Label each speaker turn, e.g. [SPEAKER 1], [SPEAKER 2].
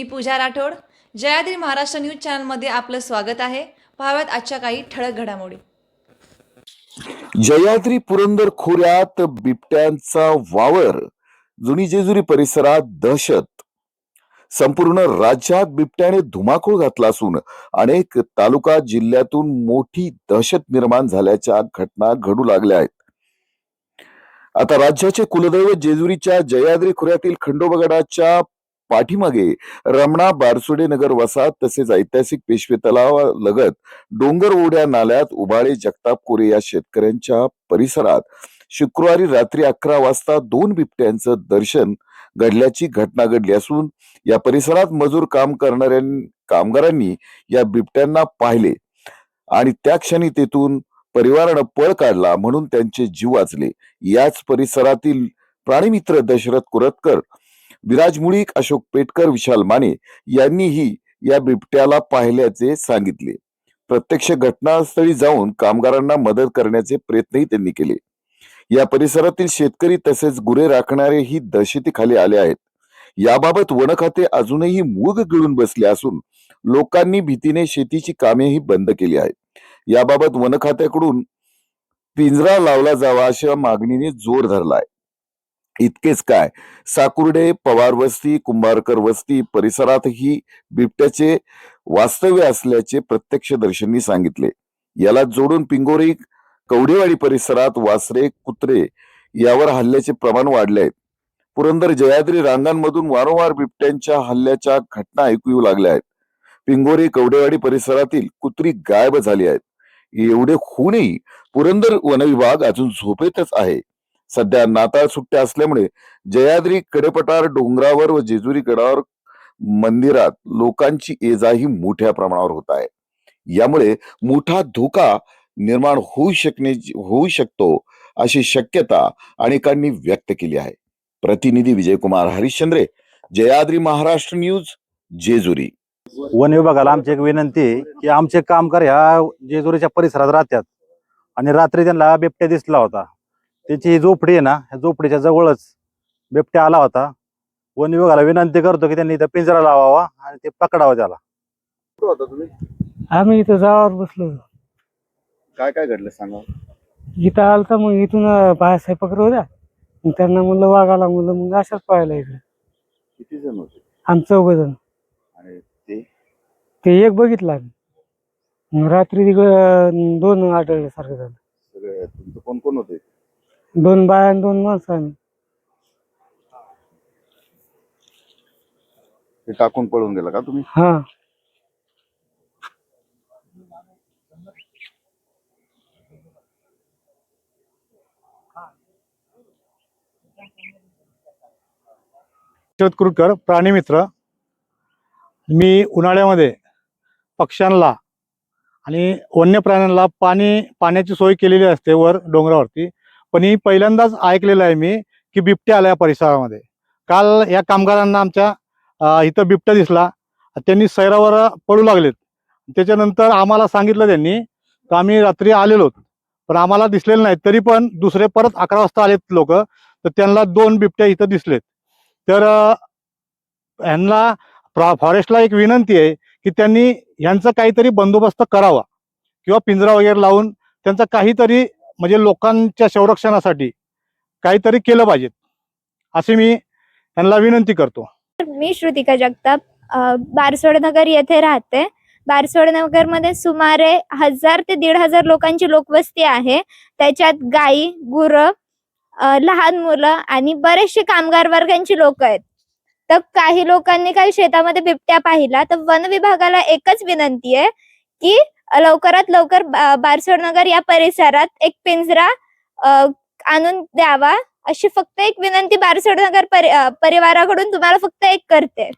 [SPEAKER 1] मी पूजा Rathod. Jayadri Maharashtra news चॅनलमध्ये आपलं स्वागत आहे. पाहाव्यात आजच्या काही ठळक घडामोडी.
[SPEAKER 2] जयाद्री पुरंदर खोऱ्यात बिबट्यांचा वावर. जुनी जेजुरी परिसरात दहशत. संपूर्ण राज्यात बिबट्याने धुमाकूळ घातला असून अनेक तालुका जिल्ह्यातून मोठी दहशत निर्माण झाल्याच्या घटना घडू लागल्या आहेत. आता राज्याचे कुलदैवत जेजुरीच्या जयाद्री खोऱ्यातील खंडोबागडाच्या पाठीमागे रमणा बारसुडे नगर वसाहत तसेच ऐतिहासिक पेशवे तलाव लगत डोंगर ओढ्या नाल्यात उभाळे जगताप कोरे या शेतकऱ्यांच्या परिसरात शुक्रवारी रात्री 11 वाजता 2 बिबट्यांचं दर्शन घडल्याची घटना घडली असून या परिसरात मजूर काम करणाऱ्या कामगारांनी या बिबट्यांना पाहिले आणि त्या क्षणी तेथून परिवारानं पळ काढला म्हणून त्यांचे जीव वाचले. याच परिसरातील प्राणीमित्र दशरथ कुरतकर, विराज मुळीक, अशोक पेटकर, विशाल माने यांनीही या बिबट्याला पाहिल्याचे सांगितले. प्रत्यक्ष घटनास्थळी जाऊन कामगारांना मदत करण्याचे प्रयत्नही त्यांनी केले. या परिसरातील शेतकरी तसेच गुरे राखणारेही दहशतीखाली आले आहेत. याबाबत वन खाते अजूनही मूग गिळून बसले असून लोकांनी भीतीने शेतीची कामेही बंद केली आहेत. याबाबत वन खात्याकडून पिंजरा लावला जावा अशा मागणीने जोर धरलाय. इतकेच काय, साकुर्डे, पवार वस्ती, कुंभारकर वस्ती परिसरातही बिबट्याचे वास्तव्य असल्याचे प्रत्यक्षदर्शींनी सांगितले. याला जोडून पिंगोरी, कवडेवाडी परिसरात वासरे, कुत्रे यावर हल्ल्याचे प्रमाण वाढले आहे. पुरंदर जयाद्री रांगांमधून वारंवार बिबट्यांच्या हल्ल्याच्या घटना ऐकू येऊ लागल्या आहेत. पिंगोरी, कवडेवाडी परिसरातील कुत्री गायब झाली आहेत. एवढे होऊनही पुरंदर वनविभाग अजून झोपेतच आहे. सध्या नाताळ सुट्ट्या असल्यामुळे जयाद्री कडेपठार डोंगरावर व जेजुरी गडावर मंदिरात लोकांची ये-जाही मोठ्या प्रमाणावर होत आहे. यामुळे मोठा धोका निर्माण होऊ शकतो अशी शक्यता अनेकांनी व्यक्त केली आहे. प्रतिनिधी विजयकुमार हरिश्चंद्रे, जयाद्री महाराष्ट्र न्यूज, जेजुरी.
[SPEAKER 3] वन विभागाला आमची एक विनंती आहे की आमचे कामगार ह्या जेजुरीच्या परिसरात राहतात आणि रात्री त्यांना बिबट्या दिसला होता. त्याची झोपडी आहे ना, ह्या झोपडीच्या जवळच बिबट्या आला होता. वन विभागाला विनंती करतो की त्यांनी इथं पिंजरा लावावा आणि ते पकडावं त्याला.
[SPEAKER 4] आम्ही इथं जावावर बसलो होतो.
[SPEAKER 2] काय काय घडलं सांगा.
[SPEAKER 4] इथं आलता मग इथून बाळासाहेब पकडत होत्या. मग त्यांना म्हणलं वाघाला, म्हणलं मग अशाच पाहायला इकडे.
[SPEAKER 2] किती जण होते
[SPEAKER 4] आम्ही 4 जण.
[SPEAKER 2] आणि
[SPEAKER 4] ते एक बघितलं आम्ही. मग रात्री तिकडं 2 आढळल्यासारखं झालं.
[SPEAKER 2] सगळे तुमचं कोण कोण होते?
[SPEAKER 4] 2 बाया आणि 2 माणसं आम्ही.
[SPEAKER 2] ते टाकून पळून गेला का तुम्ही?
[SPEAKER 4] हा.
[SPEAKER 3] कुरटकर, प्राणी मित्र. मी उन्हाळ्यामध्ये पक्ष्यांना आणि वन्य प्राण्यांना पाण्याची सोय केलेली असते वर डोंगरावरती. पण ही पहिल्यांदाच ऐकलेलं आहे मी की बिबट्या आल्या परिसरामध्ये. काल या कामगारांना आमच्या इथं बिबट्या दिसला. त्यांनी सैरावर पडू लागलेत. त्याच्यानंतर आम्हाला सांगितलं त्यांनी, तर आम्ही रात्री आलेलो पण आम्हाला दिसलेलं नाही. तरी पण दुसरे परत 11 वाजता आलेत लोक, तर त्यांना 2 बिबट्या इथं दिसलेत. तर ह्यांना फॉरेस्टला एक विनंती आहे की त्यांनी ह्यांचा काहीतरी बंदोबस्त करावा किंवा पिंजरा वगैरे लावून त्यांचा काहीतरी म्हणजे लोकांच्या संरक्षणासाठी काहीतरी केलं पाहिजे अशी मी त्यांना विनंती करतो.
[SPEAKER 5] मी श्रुतिका जगताप बारसोडनगर येथे राहते. बारसोडनगर मध्ये सुमारे 1000 ते 1500 लोकांची लोकवस्ती आहे. त्याच्यात गाई, गुरं, लहान मुलं आणि बरेचसे कामगार वर्गांची लोक आहेत. तर काही लोकांनी काल शेतामध्ये बिबट्या पाहिला. तर वन विभागाला एकच विनंती आहे की लवकरात लवकर बारसोडनगर या परिसरात एक पिंजरा आणून द्यावा, अशी फक्त एक विनंती बारसोडनगर परिवाराकडून तुम्हाला फक्त एक करते.